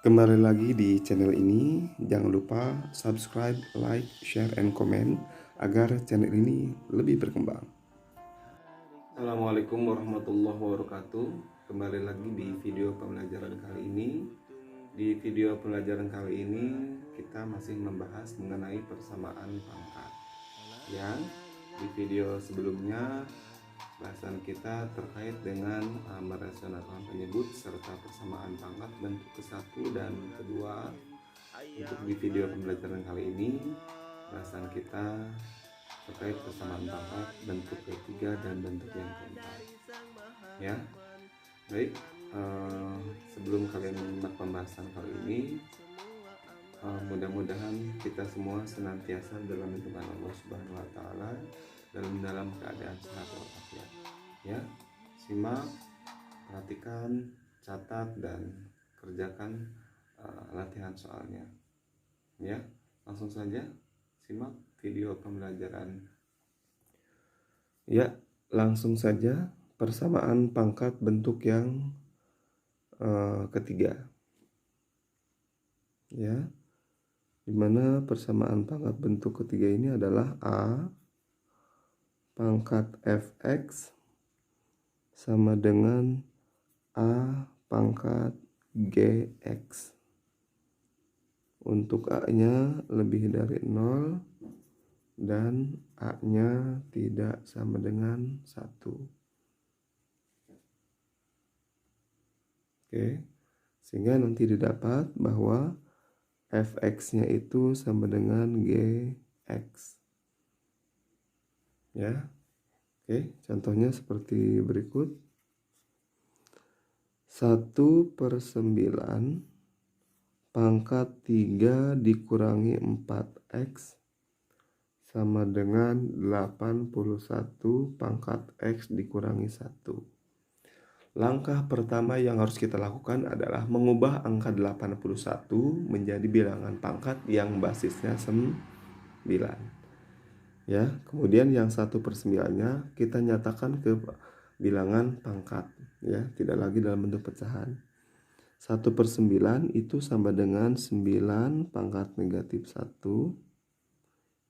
Kembali lagi di channel ini. Jangan lupa subscribe, like, share, and comment agar channel ini lebih berkembang. Assalamualaikum warahmatullahi wabarakatuh. Kembali lagi di video pembelajaran kali ini. Di video pembelajaran kali ini kita masih membahas mengenai persamaan pangkat. Yang di video sebelumnya bahasan kita terkait dengan merasionalkan penyebut serta persamaan pangkat bentuk ke-1 dan kedua. Untuk di video pembelajaran kali ini bahasan kita terkait persamaan pangkat bentuk ketiga dan bentuk yang keempat. Ya, baik. Sebelum kalian menyimak pembahasan kali ini, mudah-mudahan kita semua senantiasa dalam lindungan Allah Subhanahu Wa Taala dalam keadaan sehat walafiat. Ya, simak, perhatikan, catat dan kerjakan latihan soalnya. Ya, langsung saja simak video pembelajaran. Ya, langsung saja persamaan pangkat bentuk yang ketiga. Ya, dimana persamaan pangkat bentuk ketiga ini adalah A pangkat fx sama dengan A pangkat gx. Untuk A-nya lebih dari 0 dan A-nya tidak sama dengan 1. Oke, sehingga nanti didapat bahwa fx-nya itu sama dengan gx. Ya, oke, contohnya seperti berikut. 1/9 pangkat 3 dikurangi 4x sama dengan 81 pangkat x dikurangi 1. Langkah pertama yang harus kita lakukan adalah mengubah angka 81 menjadi bilangan pangkat yang basisnya 9. Ya, kemudian yang 1/9-nya kita nyatakan ke bilangan pangkat, ya, tidak lagi dalam bentuk pecahan. 1/9 itu sama dengan 9 pangkat negatif 1.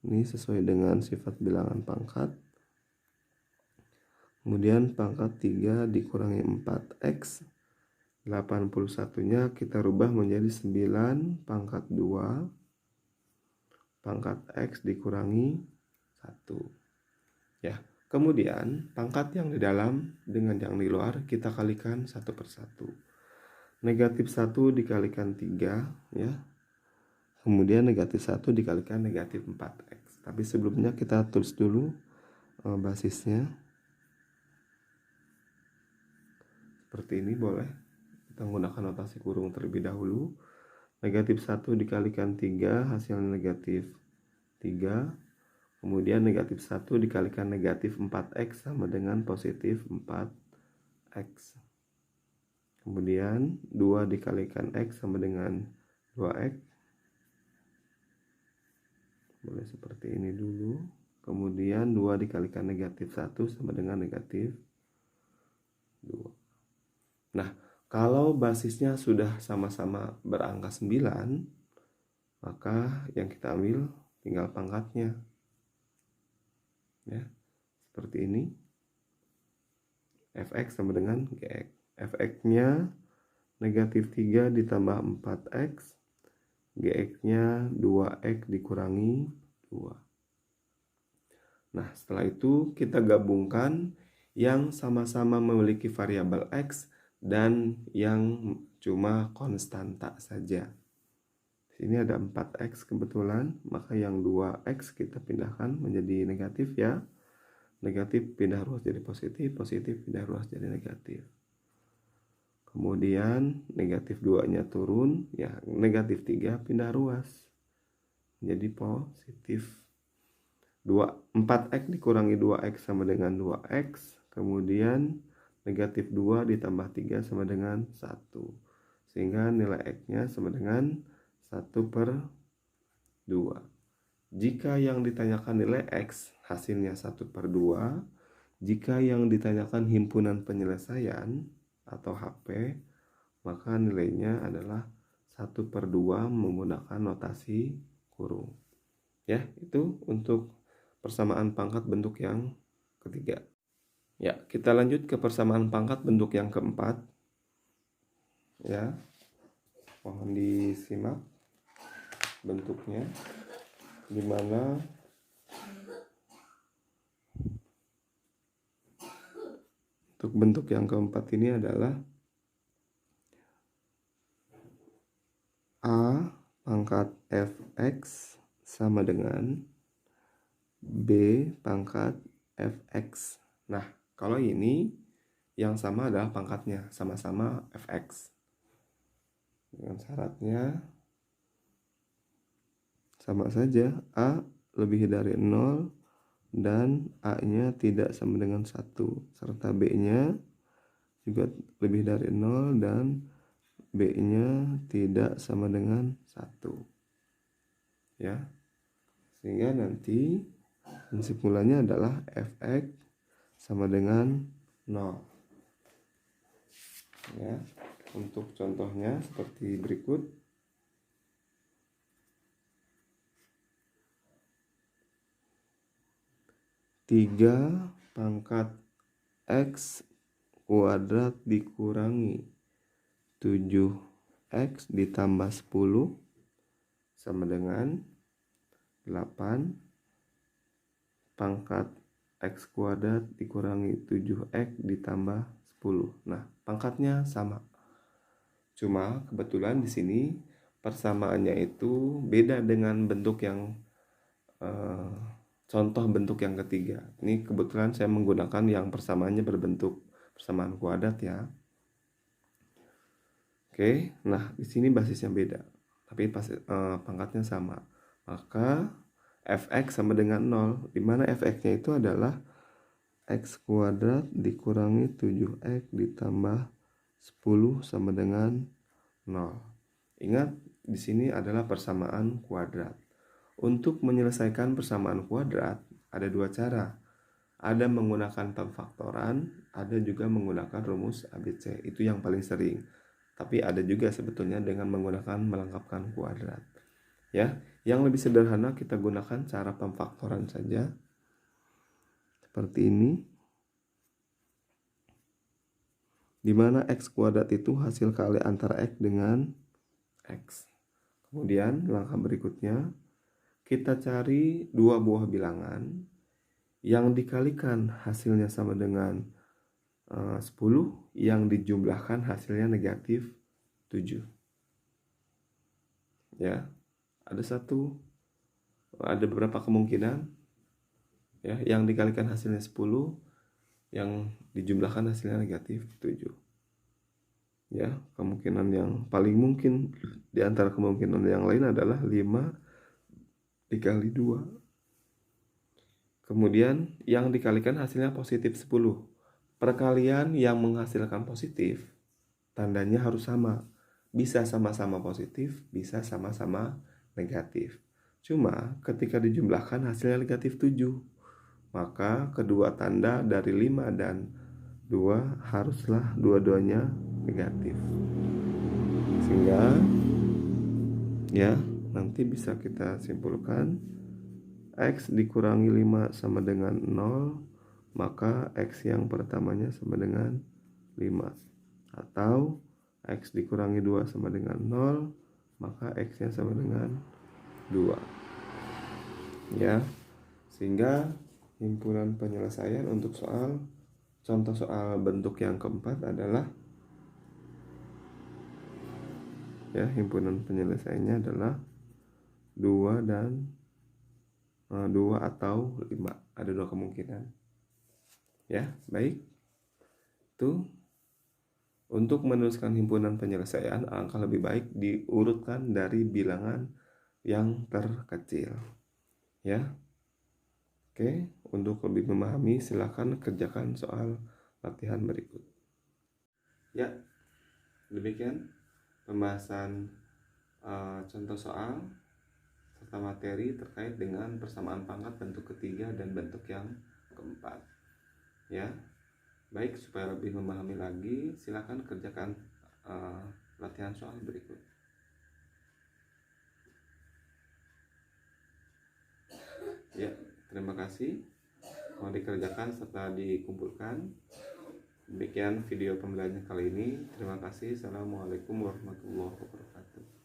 Ini sesuai dengan sifat bilangan pangkat. Kemudian pangkat 3 dikurangi 4x. 81-nya kita rubah menjadi 9 pangkat 2 pangkat x dikurangi 1. Ya, kemudian pangkat yang di dalam dengan yang di luar kita kalikan satu persatu. Negatif 1 dikalikan 3, ya. Kemudian negatif 1 dikalikan negatif 4x. Tapi sebelumnya kita tulis dulu basisnya. Seperti ini boleh. Kita menggunakan notasi kurung terlebih dahulu. Negatif 1 dikalikan 3 hasilnya negatif 3. Kemudian negatif 1 dikalikan negatif 4x sama dengan positif 4x. Kemudian 2 dikalikan x sama dengan 2x. Boleh seperti ini dulu. Kemudian 2 dikalikan negatif 1 sama dengan negatif 2. Nah, kalau basisnya sudah sama-sama berangka 9, maka yang kita ambil tinggal pangkatnya. Ya, seperti ini. Fx sama dengan gx. Fx-nya negatif 3 ditambah 4x. Gx-nya 2x dikurangi 2. Nah, setelah itu kita gabungkan yang sama-sama memiliki variabel x dan yang cuma konstanta saja. Sini ada 4x kebetulan, maka yang 2x kita pindahkan menjadi negatif, ya. Negatif pindah ruas jadi positif, positif pindah ruas jadi negatif. Kemudian negatif 2-nya turun, ya, negatif 3 pindah ruas jadi positif. 4x dikurangi 2x sama dengan 2x. Kemudian negatif 2 ditambah 3 sama dengan 1. Sehingga nilai x-nya sama dengan 1/2. Jika yang ditanyakan nilai x hasilnya 1/2. Jika yang ditanyakan himpunan penyelesaian atau HP, maka nilainya adalah 1/2 menggunakan notasi kurung. Ya, itu untuk persamaan pangkat bentuk yang ketiga. Ya, kita lanjut ke persamaan pangkat bentuk yang keempat. Ya, mohon disimak bentuknya, di mana untuk bentuk yang keempat ini adalah A pangkat fx sama dengan B pangkat fx. Nah, kalau ini yang sama adalah pangkatnya, sama-sama fx. Dengan syaratnya sama saja, A lebih dari 0 dan A-nya tidak sama dengan 1, serta B-nya juga lebih dari 0 dan B-nya tidak sama dengan 1. Ya. Sehingga nanti kesimpulannya adalah fx sama dengan 0. Ya. Untuk contohnya seperti berikut. 3 pangkat x kuadrat dikurangi 7x ditambah 10 sama dengan 8 pangkat x kuadrat dikurangi 7x ditambah 10. Nah, pangkatnya sama. Cuma kebetulan di sini persamaannya itu beda dengan bentuk yang contoh bentuk yang ketiga. Ini kebetulan saya menggunakan yang persamaannya berbentuk persamaan kuadrat ya. Oke, nah di sini basisnya beda, tapi pangkatnya sama. Maka fx sama dengan 0, di mana fx-nya itu adalah x kuadrat dikurangi 7x ditambah 10 sama dengan 0. Ingat, di sini adalah persamaan kuadrat. Untuk menyelesaikan persamaan kuadrat, ada dua cara. Ada menggunakan pemfaktoran, ada juga menggunakan rumus ABC. Itu yang paling sering. Tapi ada juga sebetulnya dengan menggunakan melengkapkan kuadrat. Ya, yang lebih sederhana kita gunakan cara pemfaktoran saja. Seperti ini. Di mana x kuadrat itu hasil kali antara x dengan x. Kemudian langkah berikutnya, kita cari dua buah bilangan yang dikalikan hasilnya sama dengan 10, yang dijumlahkan hasilnya negatif 7. Ya, ada beberapa kemungkinan ya, yang dikalikan hasilnya 10, yang dijumlahkan hasilnya negatif 7. Ya, kemungkinan yang paling mungkin di antara kemungkinan yang lain adalah 5 dikali 2. Kemudian yang dikalikan hasilnya positif 10. Perkalian yang menghasilkan positif, tandanya harus sama. Bisa sama-sama positif, bisa sama-sama negatif. Cuma ketika dijumlahkan hasilnya negatif 7, maka kedua tanda dari 5 dan 2 haruslah dua-duanya negatif. Sehingga ya, nanti bisa kita simpulkan x dikurangi 5 sama dengan 0, maka x yang pertamanya sama dengan 5. Atau x dikurangi 2 sama dengan 0, maka x nya sama dengan 2. Ya, sehingga himpunan penyelesaian untuk contoh soal bentuk yang keempat adalah, ya, himpunan penyelesaiannya adalah 2 dan 2 atau 5. Ada dua kemungkinan. Ya, baik. Itu untuk menuliskan himpunan penyelesaian, angka lebih baik diurutkan dari bilangan yang terkecil. Ya. Oke, untuk lebih memahami silakan kerjakan soal latihan berikut. Ya, demikian pembahasan contoh soal serta materi terkait dengan persamaan pangkat bentuk ketiga dan bentuk yang keempat. Ya, baik, supaya lebih memahami lagi, silakan kerjakan latihan soal berikut. terima kasih. Mau dikerjakan serta dikumpulkan. Demikian video pembelajaran kali ini. Terima kasih. Assalamualaikum warahmatullahi wabarakatuh.